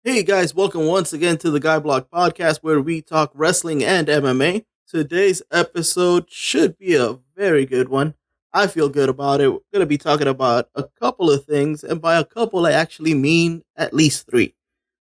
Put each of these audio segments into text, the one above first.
Hey guys, welcome once again to the Guy Block Podcast where we talk wrestling and MMA. Today's episode should be a very good one. I feel good about it. We're going to be talking about a couple of things, and by a couple, I actually mean at least three.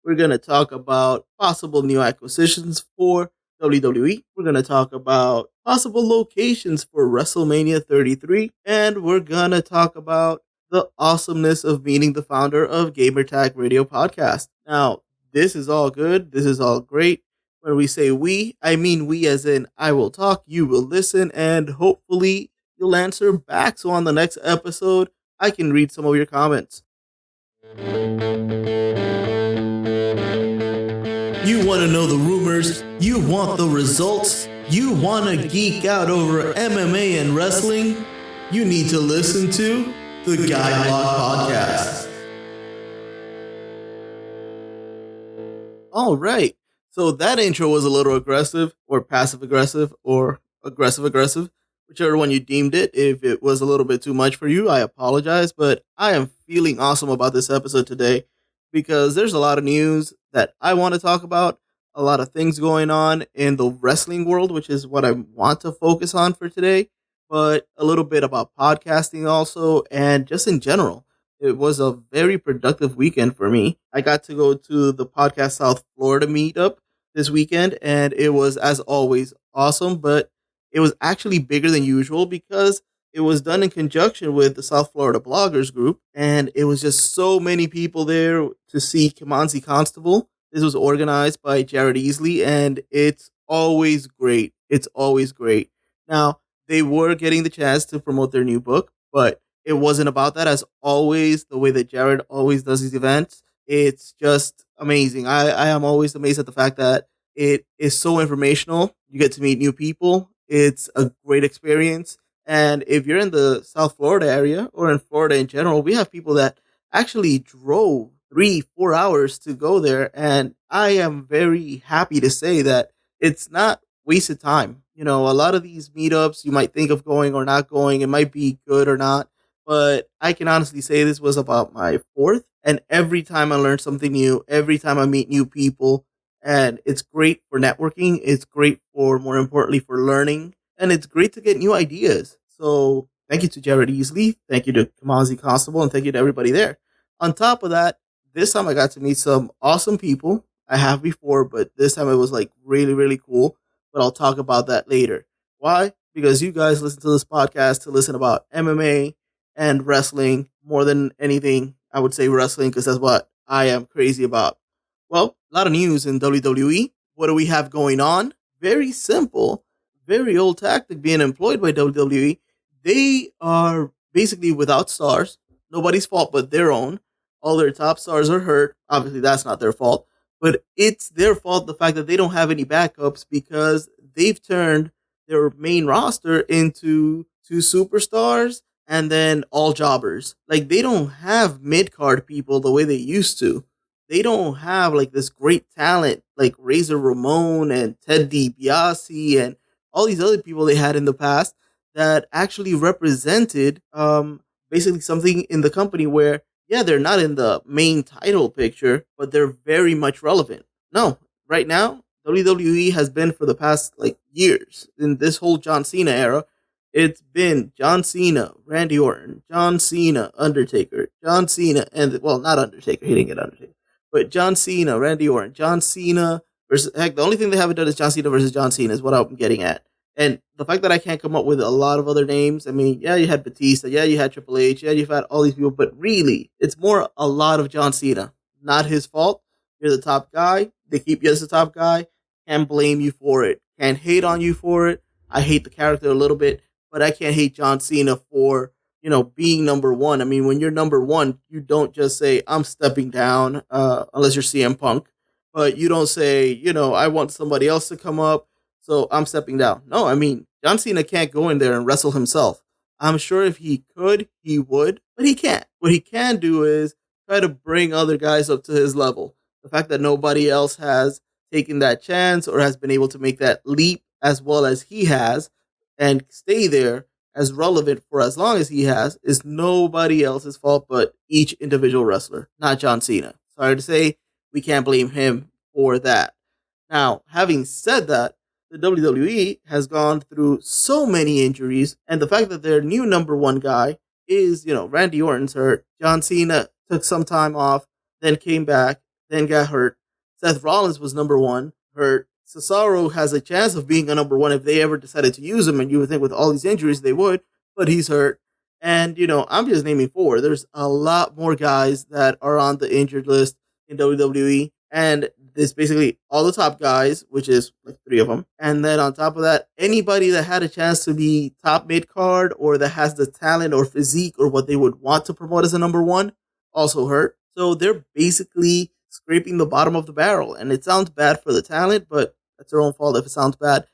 We're going to talk about possible new acquisitions for WWE. We're going to talk about possible locations for WrestleMania 33. And we're going to talk about the awesomeness of meeting the founder of Gamertag Radio Podcast. Now, this is all good. This is all great. When we say we, I mean we as in I will talk, you will listen, and hopefully you'll answer back. So on the next episode, I can read some of your comments. You want to know the rumors, you want the results, you want to geek out over MMA and wrestling, you need to listen to the Guy Block Podcast. All right, so that intro was a little aggressive, or passive aggressive, or aggressive, whichever one you deemed it. If it was a little bit too much for you, I apologize, but I am feeling awesome about this episode today because there's a lot of news that I want to talk about, a lot of things going on in the wrestling world, which is what I want to focus on for today, but a little bit about podcasting also, and just in general. It was a very productive weekend for me. I got to go to the Podcast South Florida meetup this weekend, and it was, as always, awesome, but it was actually bigger than usual because it was done in conjunction with the South Florida Bloggers Group, and it was just so many people there to see Kimanzi Constable. This was organized by Jared Easley, and it's always great. It's always great. Now, they were getting the chance to promote their new book, but it wasn't about that. As always, the way that Jared always does these events, it's just amazing. I am always amazed at the fact that it is so informational. You get to meet new people. It's a great experience. And if you're in the South Florida area or in Florida in general, we have people that actually drove 3-4 hours to go there. And I am very happy to say that it's not wasted time. You know, a lot of these meetups you might think of going or not going, it might be good or not, but I can honestly say this was about my fourth. And every time I learn something new, every time I meet new people, and it's great for networking. It's great for, more importantly, for learning, and it's great to get new ideas. So thank you to Jared Easley. Thank you to Kamazi Constable, and thank you to everybody there. On top of that, this time I got to meet some awesome people. I have before, but this time it was like really, really cool. But I'll talk about that later. Why? Because you guys listen to this podcast to listen about MMA and wrestling more than anything. I would say wrestling because that's what I am crazy about. Well, a lot of news in WWE. What do we have going on? Very simple, very old tactic being employed by WWE. They are basically without stars. Nobody's fault but their own. All their top stars are hurt. Obviously, that's not their fault. But it's their fault, the fact that they don't have any backups, because they've turned their main roster into two superstars and then all jobbers. Like, they don't have mid card people the way they used to. They don't have like this great talent like Razor Ramon and Ted DiBiase and all these other people they had in the past that actually represented basically something in the company where, yeah, they're not in the main title picture, but they're very much relevant. No, right now WWE has been for the past like years in this whole John Cena era. It's been John Cena, Randy Orton, John Cena, Undertaker, John Cena, and, well, not Undertaker, he didn't get Undertaker, but John Cena, Randy Orton, John Cena versus, heck, the only thing they haven't done is John Cena versus John Cena is what I'm getting at. And the fact that I can't come up with a lot of other names, I mean, yeah, you had Batista, yeah, you had Triple H, yeah, you've had all these people, but really, it's more a lot of John Cena. Not his fault. You're the top guy. They keep you as the top guy. Can't blame you for it. Can't hate on you for it. I hate the character a little bit, but I can't hate John Cena for, being number one. I mean, when you're number one, you don't just say, I'm stepping down, unless you're CM Punk, but you don't say, I want somebody else to come up, so I'm stepping down. No, I mean, John Cena can't go in there and wrestle himself. I'm sure if he could, he would, but he can't. What he can do is try to bring other guys up to his level. The fact that nobody else has taken that chance or has been able to make that leap as well as he has and stay there as relevant for as long as he has is nobody else's fault but each individual wrestler, not John Cena. Sorry to say, we can't blame him for that. Now, having said that, the WWE has gone through so many injuries, and the fact that their new number one guy is, Randy Orton's hurt. John Cena took some time off, then came back, then got hurt. Seth Rollins was number one, hurt. Cesaro has a chance of being a number one if they ever decided to use him, and you would think with all these injuries they would, but he's hurt. And, I'm just naming four. There's a lot more guys that are on the injured list in WWE. And there's basically all the top guys, which is like three of them. And then on top of that, anybody that had a chance to be top mid card or that has the talent or physique or what they would want to promote as a number one also hurt. So they're basically scraping the bottom of the barrel. And it sounds bad for the talent, but that's their own fault if it sounds bad.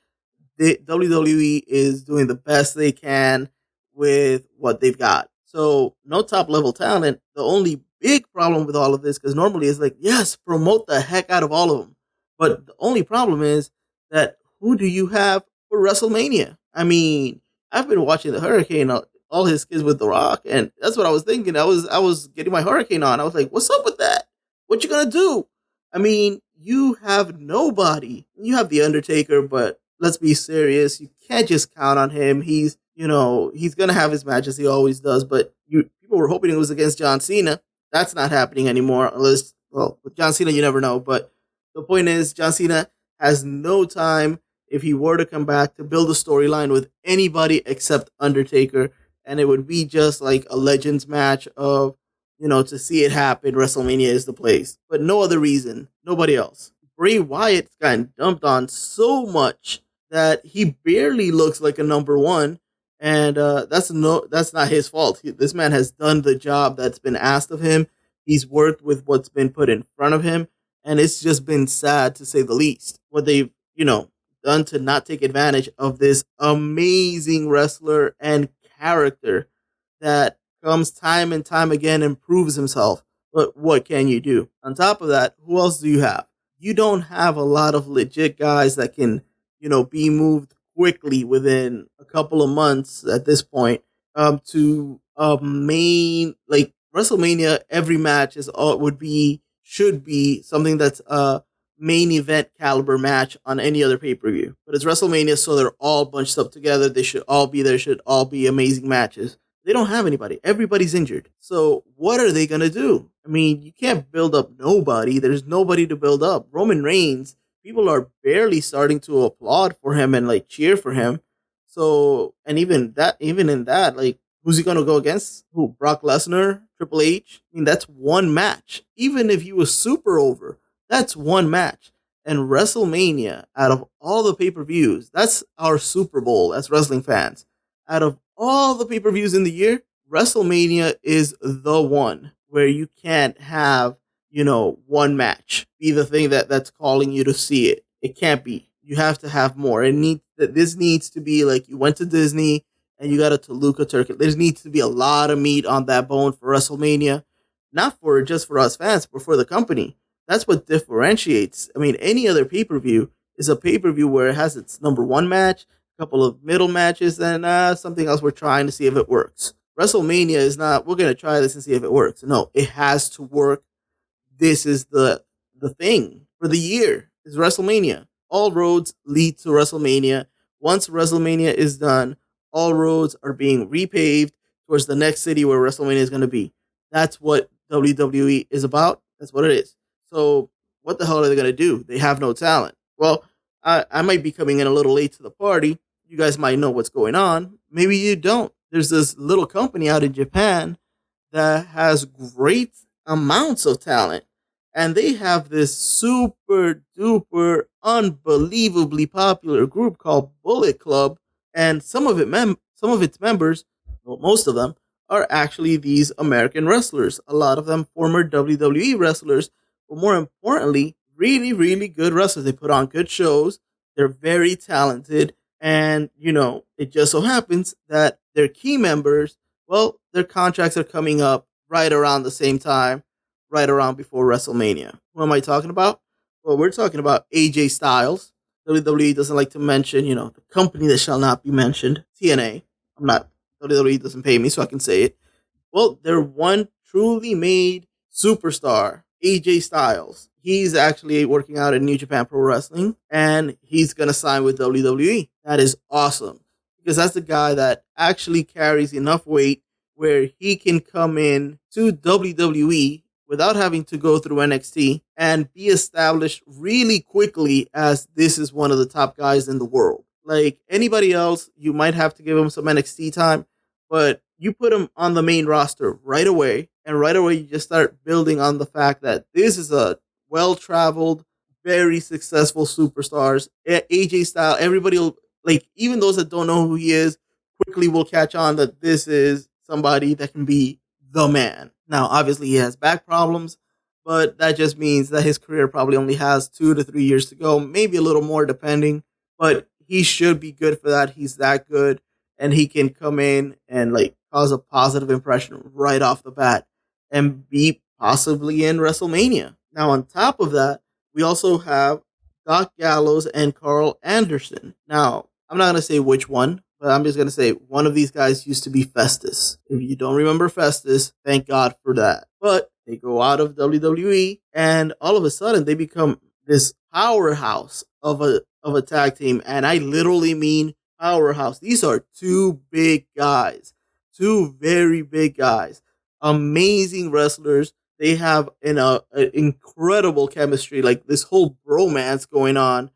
The WWE is doing the best they can with what they've got. So no top level talent. The only big problem with all of this, because normally it's like, yes, promote the heck out of all of them. But the only problem is that who do you have for WrestleMania? I mean, I've been watching the Hurricane, all his skits with The Rock, and that's what I was thinking. I was getting my Hurricane on. I was like, what's up with that? What you gonna do? I mean, you have nobody. You have The Undertaker, but let's be serious. You can't just count on him. He's gonna have his matches. He always does. But people were hoping it was against John Cena. That's not happening anymore. Unless, well, with John Cena, you never know. But the point is, John Cena has no time if he were to come back to build a storyline with anybody except Undertaker, and it would be just like a Legends match of, to see it happen. WrestleMania is the place, but no other reason. Nobody else. Bray Wyatt's gotten dumped on so much that he barely looks like a number one. And that's not his fault. This man has done the job that's been asked of him. He's worked with what's been put in front of him, and it's just been sad to say the least. What they've, done to not take advantage of this amazing wrestler and character that comes time and time again and proves himself. But what can you do? On top of that, who else do you have? You don't have a lot of legit guys that can, be moved quickly within a couple of months at this point to a main, like WrestleMania. Every match should be something that's a main event caliber match on any other pay-per-view, but it's WrestleMania, so they're all bunched up together. They should all be there, should all be amazing matches. They don't have anybody. Everybody's injured. So what are they going to do? I mean, you can't build up nobody. There's nobody to build up. Roman Reigns, people are barely starting to applaud for him and like cheer for him. So, and even in that, like, who's he going to go against? Who? Brock Lesnar? Triple H? I mean, that's one match. Even if he was super over, that's one match. And WrestleMania, out of all the pay-per-views, that's our Super Bowl as wrestling fans. Out of all the pay-per-views in the year, WrestleMania is the one where you can't have, one match be the thing that's calling you to see it. It can't be. You have to have more. This needs to be like you went to Disney and you got a Toluca turkey. There needs to be a lot of meat on that bone for WrestleMania, not for just for us fans, but for the company. That's what differentiates. I mean, any other pay-per-view is a pay-per-view where it has its number one match, a couple of middle matches, and something else we're trying to see if it works. WrestleMania is not, we're going to try this and see if it works. No, it has to work. This is the thing for the year is WrestleMania. All roads lead to WrestleMania. Once WrestleMania is done, all roads are being repaved towards the next city where WrestleMania is going to be. That's what WWE is about. That's what it is. So what the hell are they going to do? They have no talent. Well, I might be coming in a little late to the party. You guys might know what's going on. Maybe you don't. There's this little company out in Japan that has great amounts of talent. And they have this super duper unbelievably popular group called Bullet Club. And some of its members, well, most of them, are actually these American wrestlers. A lot of them former WWE wrestlers, but more importantly, really, really good wrestlers. They put on good shows. They're very talented. And, it just so happens that their key members, well, their contracts are coming up right around the same time, right around before WrestleMania. Who am I talking about? Well, we're talking about AJ Styles. WWE doesn't like to mention, the company that shall not be mentioned, TNA. WWE doesn't pay me, so I can say it. Well, they're one truly made superstar AJ Styles. He's actually working out in New Japan Pro Wrestling and he's going to sign with WWE. That is awesome because that's the guy that actually carries enough weight where he can come in to WWE without having to go through NXT and be established really quickly as this is one of the top guys in the world. Like anybody else, you might have to give him some NXT time, but you put him on the main roster right away, and right away you just start building on the fact that this is a well-traveled, very successful superstars. AJ Style, everybody will like, even those that don't know who he is, quickly will catch on that this is somebody that can be the man. Now, obviously, he has back problems, but that just means that his career probably only has 2 to 3 years to go, maybe a little more depending. But he should be good for that. He's that good, and he can come in and like cause a positive impression right off the bat and be possibly in WrestleMania. Now, on top of that, we also have Doc Gallows and Carl Anderson. Now, I'm not going to say which one, but I'm just going to say one of these guys used to be Festus. If you don't remember Festus, thank God for that. But they go out of WWE and all of a sudden they become this powerhouse of a tag team. And I literally mean powerhouse. These are two big guys, two very big guys, amazing wrestlers. They have an incredible chemistry, like this whole bromance going on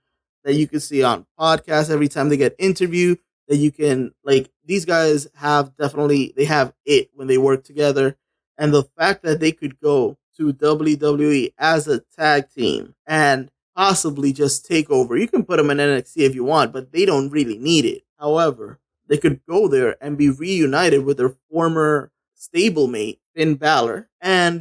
that you can see on podcasts every time they get interviewed. That you can like these guys have definitely they have it when they work together, and the fact that they could go to WWE as a tag team and possibly just take over. You can put them in NXT if you want, but they don't really need it. However, they could go there and be reunited with their former stablemate Finn Balor, and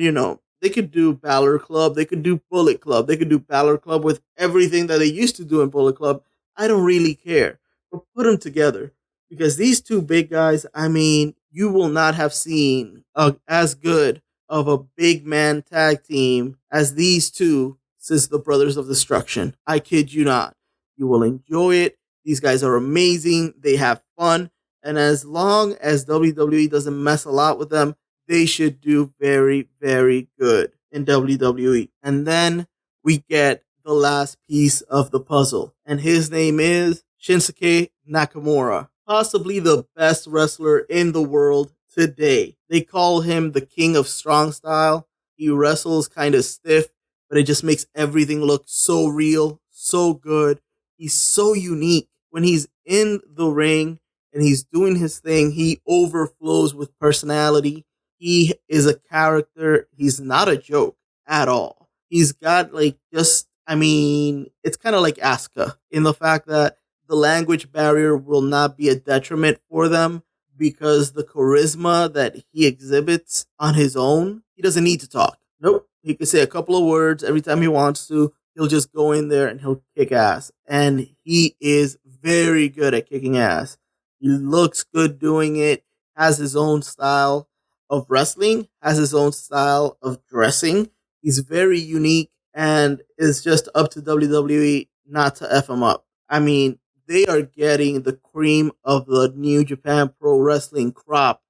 they could do Balor Club, they could do Bullet Club, they could do Balor Club with everything that they used to do in Bullet Club. I don't really care, but put them together because these two big guys, I mean, you will not have seen as good of a big man tag team as these two since the Brothers of Destruction. I kid you not. You will enjoy it. These guys are amazing. They have fun. And as long as WWE doesn't mess a lot with them, they should do very, very good in WWE. And then we get the last piece of the puzzle. And his name is Shinsuke Nakamura. Possibly the best wrestler in the world today. They call him the king of strong style. He wrestles kind of stiff, but it just makes everything look so real, so good. He's so unique. When he's in the ring and he's doing his thing, he overflows with personality. He is a character. He's not a joke at all. He's got it's kind of like Asuka in the fact that the language barrier will not be a detriment for them because the charisma that he exhibits on his own, he doesn't need to talk. Nope. He can say a couple of words every time he wants to. He'll just go in there and he'll kick ass. And he is very good at kicking ass. He looks good doing it, has his own style of wrestling, has his own style of dressing. He's very unique and it's just up to WWE not to F him up. I mean, they are getting the cream of the New Japan Pro Wrestling crop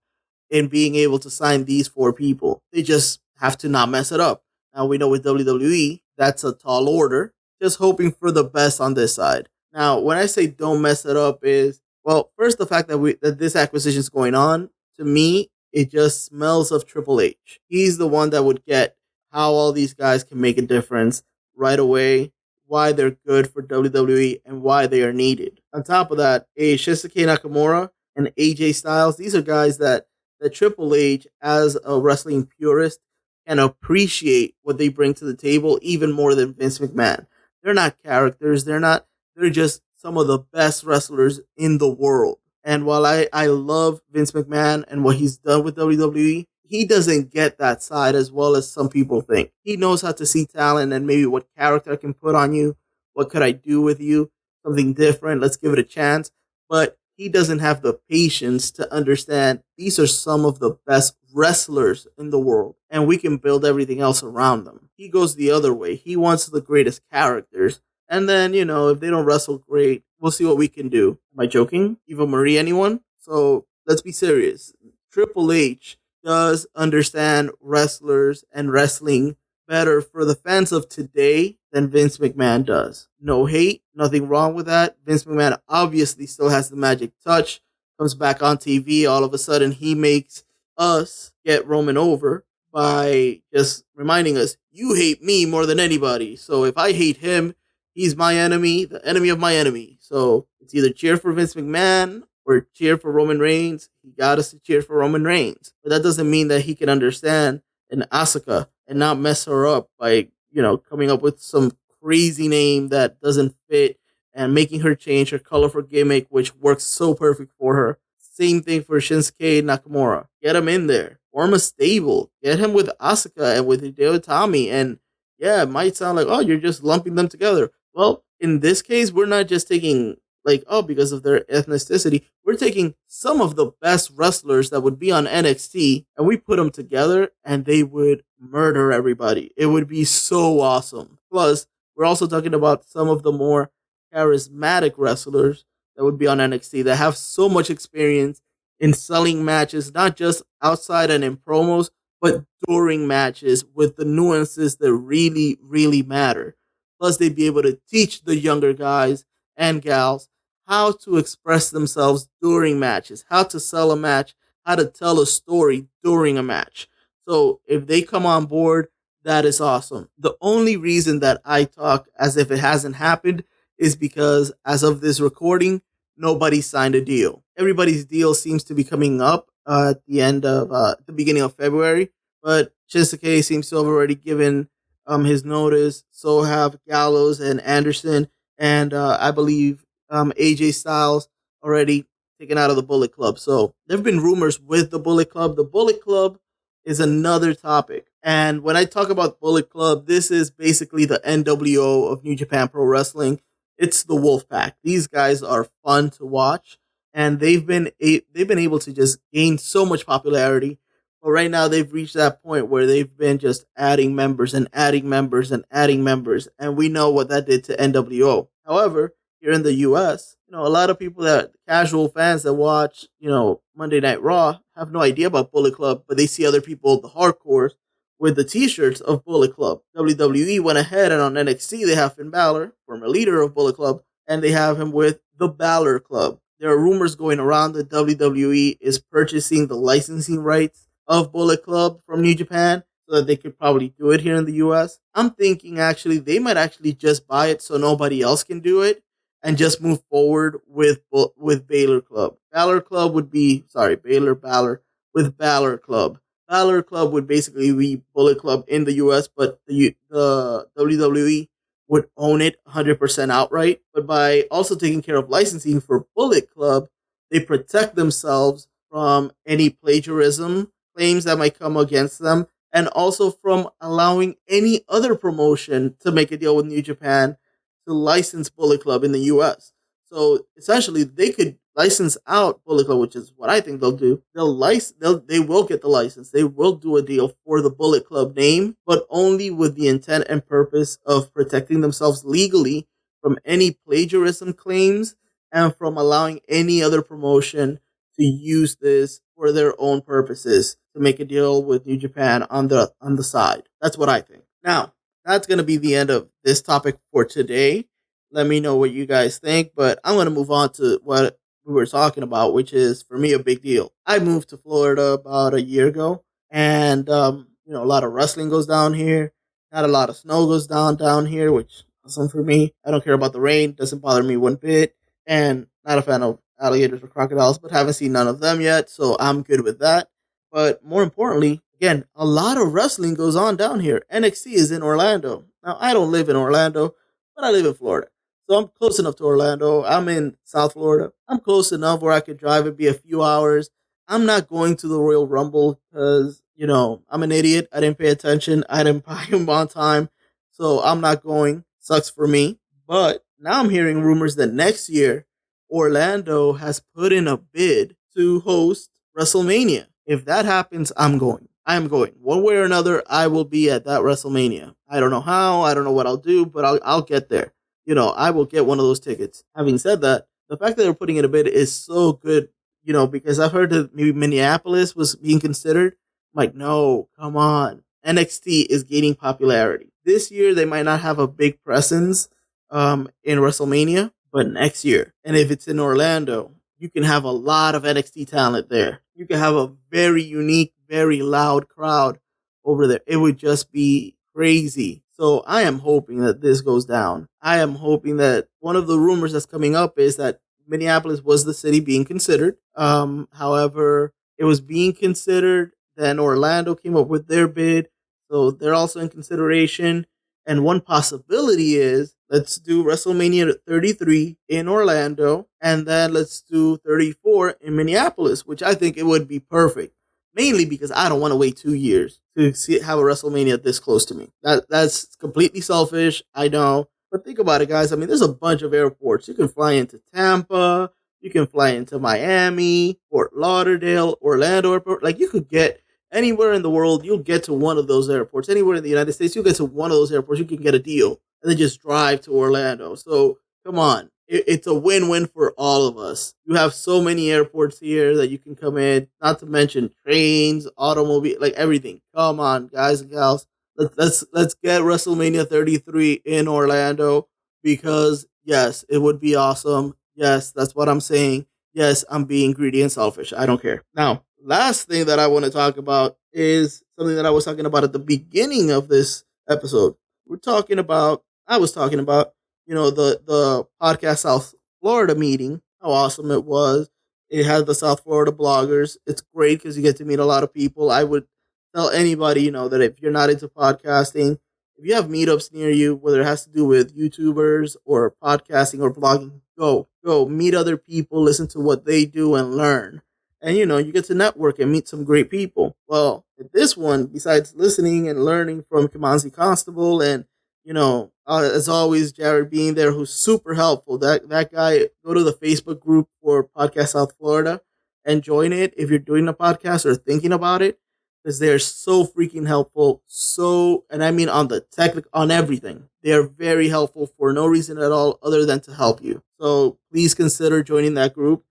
in being able to sign these four people. They just have to not mess it up. Now we know with WWE, that's a tall order. Just hoping for the best on this side. Now, when I say don't mess it up is, well, first the fact that this acquisition is going on, to me, it just smells of Triple H. He's the one that would get how all these guys can make a difference right away, why they're good for WWE, and why they are needed. On top of that, Shinsuke Nakamura and AJ Styles, these are guys that Triple H, as a wrestling purist, can appreciate what they bring to the table even more than Vince McMahon. They're not characters. They're just some of the best wrestlers in the world. And while I love Vince McMahon and what he's done with WWE, he doesn't get that side as well as some people think. He knows how to see talent and maybe what character I can put on you. What could I do with you? Something different. Let's give it a chance. But he doesn't have the patience to understand these are some of the best wrestlers in the world and we can build everything else around them. He goes the other way. He wants the greatest characters. And then, if they don't wrestle great, we'll see what we can do. Am I joking? Eva Marie, anyone? So let's be serious. Triple H does understand wrestlers and wrestling better for the fans of today than Vince McMahon does. No hate, nothing wrong with that. Vince McMahon obviously still has the magic touch, comes back on TV, all of a sudden he makes us get Roman over by just reminding us, you hate me more than anybody. So if I hate him, he's my enemy, the enemy of my enemy. So it's either cheer for Vince McMahon or cheer for Roman Reigns. He got us to cheer for Roman Reigns. But that doesn't mean that he can understand an Asuka and not mess her up by, coming up with some crazy name that doesn't fit and making her change her colorful gimmick, which works so perfect for her. Same thing for Shinsuke Nakamura. Get him in there. Form a stable. Get him with Asuka and with Hideo Itami. And yeah, it might sound like, oh, you're just lumping them together. Well, in this case, we're not just taking because of their ethnicity, we're taking some of the best wrestlers that would be on NXT and we put them together and they would murder everybody. It would be so awesome. Plus, we're also talking about some of the more charismatic wrestlers that would be on NXT that have so much experience in selling matches, not just outside and in promos, but during matches with the nuances that really, really matter. Plus, they'd be able to teach the younger guys and gals how to express themselves during matches, how to sell a match, how to tell a story during a match. So if they come on board, that is awesome. The only reason that I talk as if it hasn't happened is because as of this recording, nobody signed a deal. Everybody's deal seems to be coming up at the beginning of February, but Shinsuke seems to have already given his notice. So have Gallows and Anderson, and I believe AJ Styles already taken out of the Bullet Club. So there have been rumors with the Bullet Club. The Bullet Club is another topic. And when I talk about Bullet Club, this is basically the NWO of New Japan Pro Wrestling. It's the Wolfpack. These guys are fun to watch, and they've been able to just gain so much popularity. But right now, they've reached that point where they've been just adding members and adding members and adding members, and we know what that did to NWO. However, here in the U.S., a lot of people that casual fans that watch, Monday Night Raw have no idea about Bullet Club, but they see other people, the hardcores, with the t-shirts of Bullet Club. WWE went ahead and on NXT they have Finn Balor, former leader of Bullet Club, and they have him with the Balor Club. There are rumors going around that WWE is purchasing the licensing rights of Bullet Club from New Japan so that they could probably do it here in the US. I'm thinking actually they might actually just buy it so nobody else can do it and just move forward with Balor Club. Balor Club would be, Balor with Balor Club. Balor Club would basically be Bullet Club in the US, but the WWE would own it 100% outright. But by also taking care of licensing for Bullet Club, they protect themselves from any plagiarism claims that might come against them, and also from allowing any other promotion to make a deal with New Japan to license Bullet Club in the US. So essentially, they could license out Bullet Club, which is what I think they'll do. They will get the license. They will do a deal for the Bullet Club name, but only with the intent and purpose of protecting themselves legally from any plagiarism claims and from allowing any other promotion to use this for their own purposes to make a deal with New Japan on the side. That's what I think. Now, that's going to be the end of this topic for today. Let me know what you guys think, but I'm going to move on to what we were talking about, which is, for me, a big deal. I moved to Florida about a year ago, and, a lot of wrestling goes down here. Not a lot of snow goes down here, which is awesome for me. I don't care about the rain. Doesn't bother me one bit. And not a fan of alligators or crocodiles, but haven't seen none of them yet, so I'm good with that. But more importantly, again, a lot of wrestling goes on down here. NXT is in Orlando. Now, I don't live in Orlando, but I live in Florida. So I'm close enough to Orlando. I'm in South Florida. I'm close enough where I could drive and be a few hours. I'm not going to the Royal Rumble because, I'm an idiot. I didn't pay attention. I didn't buy him on time. So I'm not going. Sucks for me. But now I'm hearing rumors that next year, Orlando has put in a bid to host WrestleMania. If that happens, I'm going. I'm going. One way or another, I will be at that WrestleMania. I don't know how. I don't know what I'll do, but I'll get there. I will get one of those tickets. Having said that, the fact that they're putting in a bid is so good, because I've heard that maybe Minneapolis was being considered. I'm like, no, come on. NXT is gaining popularity. This year, they might not have a big presence in WrestleMania, but next year, and if it's in Orlando, you can have a lot of NXT talent there. You can have a very unique, very loud crowd over there. It would just be crazy. So I am hoping that this goes down. I am hoping that one of the rumors that's coming up is that Minneapolis was the city being considered. However, it was being considered. Then Orlando came up with their bid. So they're also in consideration. And one possibility is let's do WrestleMania 33 in Orlando, and then let's do 34 in Minneapolis, which I think it would be perfect. Mainly because I don't want to wait 2 years to have a WrestleMania this close to me. That's completely selfish, I know. But think about it, guys. I mean, there's a bunch of airports. You can fly into Tampa, you can fly into Miami, Fort Lauderdale, Orlando Airport. Like, you could get anywhere in the world, you'll get to one of those airports. Anywhere in the United States, you'll get to one of those airports. You can get a deal and then just drive to Orlando. So come on. It's a win-win for all of us. You have so many airports here that you can come in, not to mention trains, automobile, like everything. Come on, guys and gals. Let's get WrestleMania 33 in Orlando because, yes, it would be awesome. Yes, that's what I'm saying. Yes, I'm being greedy and selfish. I don't care. Now, last thing that I want to talk about is something that I was talking about at the beginning of this episode. I was talking about, the podcast South Florida meeting, how awesome it was. It had the South Florida bloggers. It's great because you get to meet a lot of people. I would tell anybody, that if you're not into podcasting, if you have meetups near you, whether it has to do with YouTubers or podcasting or blogging, go meet other people, listen to what they do and learn. And, you get to network and meet some great people. Well, at this one, besides listening and learning from Kamanzi Constable and, as always, Jared being there, who's super helpful. That guy, go to the Facebook group for Podcast South Florida and join it if you're doing a podcast or thinking about it, because they're so freaking helpful. And I mean on everything. They're very helpful for no reason at all other than to help you. So please consider joining that group.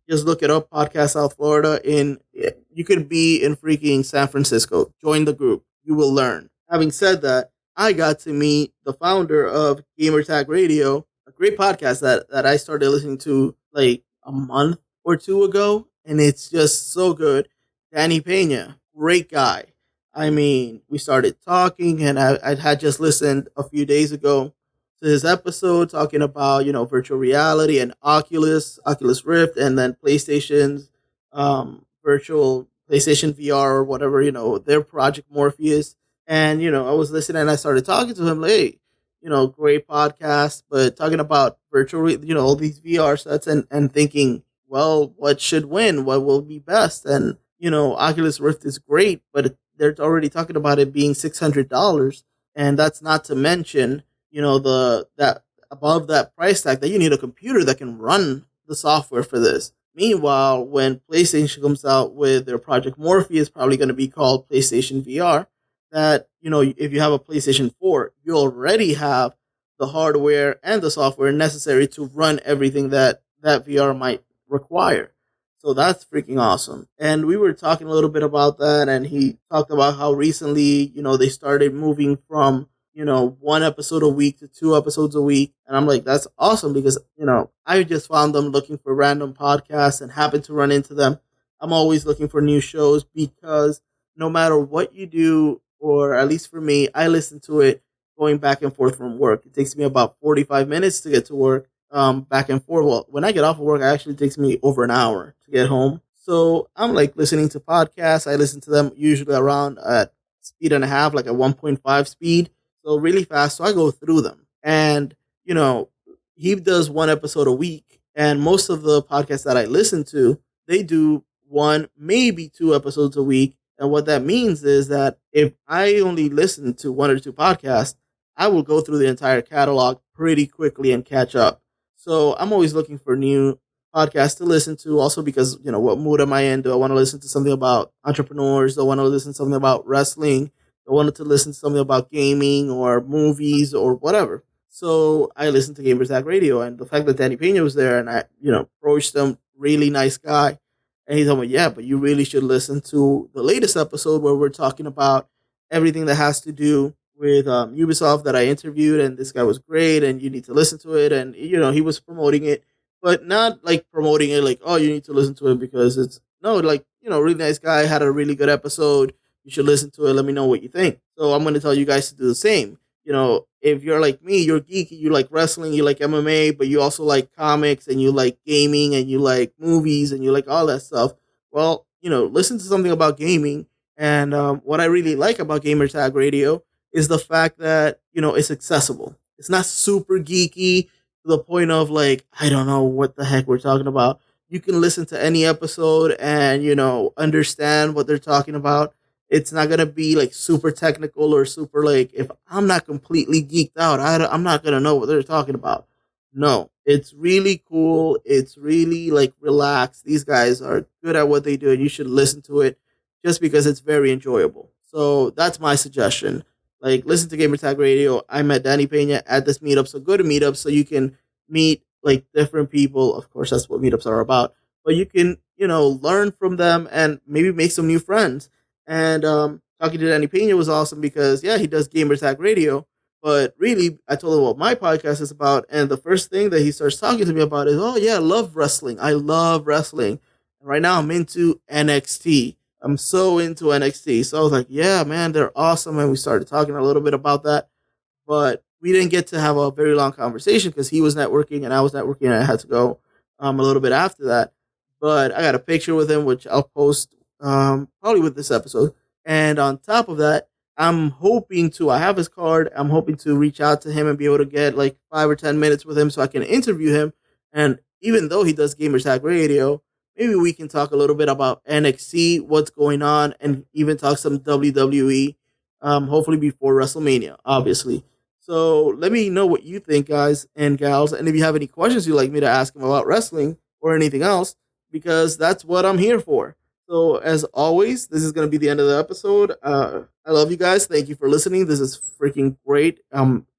Just look it up, Podcast South Florida. You could be in freaking San Francisco. Join the group. You will learn. Having said that, I got to meet the founder of Gamertag Radio, a great podcast that I started listening to like a month or two ago, and it's just so good. Danny Pena, great guy. I mean, we started talking, and I had just listened a few days ago to his episode talking about, virtual reality and Oculus Rift, and then PlayStation's virtual PlayStation VR or whatever, their Project Morpheus. And, I was listening and I started talking to him, like, hey, great podcast, but talking about virtual, all these VR sets and thinking, well, what should win? What will be best? And, Oculus Rift is great, but they're already talking about it being $600. And that's not to mention, that above that price tag that you need a computer that can run the software for this. Meanwhile, when PlayStation comes out with their Project Morpheus, probably going to be called PlayStation VR, that, if you have a PlayStation 4, you already have the hardware and the software necessary to run everything that VR might require. So that's freaking awesome. And we were talking a little bit about that, and he talked about how recently, they started moving from, one episode a week to 2 episodes a week. And I'm like, that's awesome because, I just found them looking for random podcasts and happened to run into them. I'm always looking for new shows because no matter what you do, or at least for me, I listen to it going back and forth from work. It takes me about 45 minutes to get to work, back and forth. Well, when I get off of work, it actually takes me over an hour to get home. So I'm like listening to podcasts. I listen to them usually around at speed and a half, like at 1.5 speed. So really fast. So I go through them. And, he does 1 episode a week. And most of the podcasts that I listen to, they do 1, maybe 2 episodes a week. And what that means is that if I only listen to 1 or 2 podcasts, I will go through the entire catalog pretty quickly and catch up. So I'm always looking for new podcasts to listen to. Also because, what mood am I in? Do I want to listen to something about entrepreneurs? Do I want to listen to something about wrestling? Do I want to listen to something about gaming or movies or whatever? So I listened to Gamers Act Radio, and the fact that Danny Pena was there and I, approached him, really nice guy. And he told me, yeah, but you really should listen to the latest episode where we're talking about, everything that has to do with Ubisoft that I interviewed, and this guy was great, and you need to listen to it, and he was promoting it, but not like promoting it like, oh, you need to listen to it because it's no, like, really nice guy, had a really good episode. You should listen to it. Let me know what you think. So I'm going to tell you guys to do the same. If you're like me, you're geeky, you like wrestling, you like MMA, but you also like comics and you like gaming and you like movies and you like all that stuff. Well, listen to something about gaming. And what I really like about Gamer Tag Radio is the fact that, it's accessible. It's not super geeky to the point of like, I don't know what the heck we're talking about. You can listen to any episode and, understand what they're talking about. It's not gonna be like super technical or super like, if I'm not completely geeked out, I'm not gonna know what they're talking about. No, it's really cool. It's really like relaxed. These guys are good at what they do, and you should listen to it just because it's very enjoyable. So that's my suggestion. Like, listen to Gamer Tag Radio. I met Danny Pena at this meetup, so go to meetups so you can meet like different people. Of course, that's what meetups are about. But you can, learn from them and maybe make some new friends. And talking to Danny Pena was awesome because, yeah, he does Gamer Tag Radio. But really, I told him what my podcast is about. And the first thing that he starts talking to me about is, oh, yeah, I love wrestling. I love wrestling. And right now, I'm into NXT. I'm so into NXT. So I was like, yeah, man, they're awesome. And we started talking a little bit about that. But we didn't get to have a very long conversation because he was networking and I was networking and I had to go a little bit after that. But I got a picture with him, which I'll post probably with this episode. And on top of that, I have his card. I'm hoping to reach out to him and be able to get like 5 or 10 minutes with him so I can interview him. And even though he does Gamer Tag Radio, maybe we can talk a little bit about NXT, what's going on, and even talk some WWE, hopefully before WrestleMania, obviously. So let me know what you think, guys and gals. And if you have any questions you'd like me to ask him about wrestling or anything else, because that's what I'm here for. So as always, this is going to be the end of the episode. I love you guys. Thank you for listening. This is freaking great.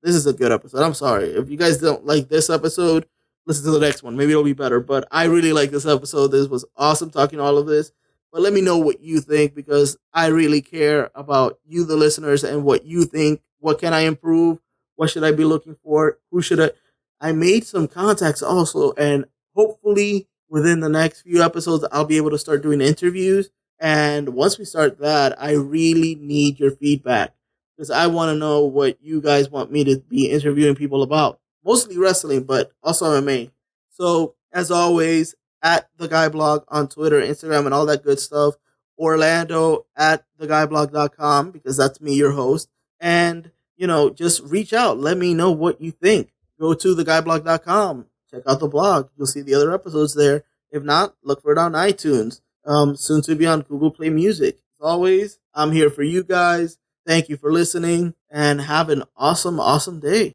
This is a good episode. I'm sorry. If you guys don't like this episode, listen to the next one. Maybe it'll be better. But I really like this episode. This was awesome talking all of this. But let me know what you think because I really care about you, the listeners, and what you think. What can I improve? What should I be looking for? Who should I made some contacts also, and hopefully within the next few episodes, I'll be able to start doing interviews. And once we start that, I really need your feedback because I want to know what you guys want me to be interviewing people about. Mostly wrestling, but also MMA. So, as always, at the Guy Blog on Twitter, Instagram, and all that good stuff. Orlando at theguyblog.com because that's me, your host. And, just reach out. Let me know what you think. Go to theguyblog.com. Check out the blog. You'll see the other episodes there. If not, look for it on iTunes. Soon to be on Google Play Music. As always, I'm here for you guys. Thank you for listening and have an awesome, awesome day.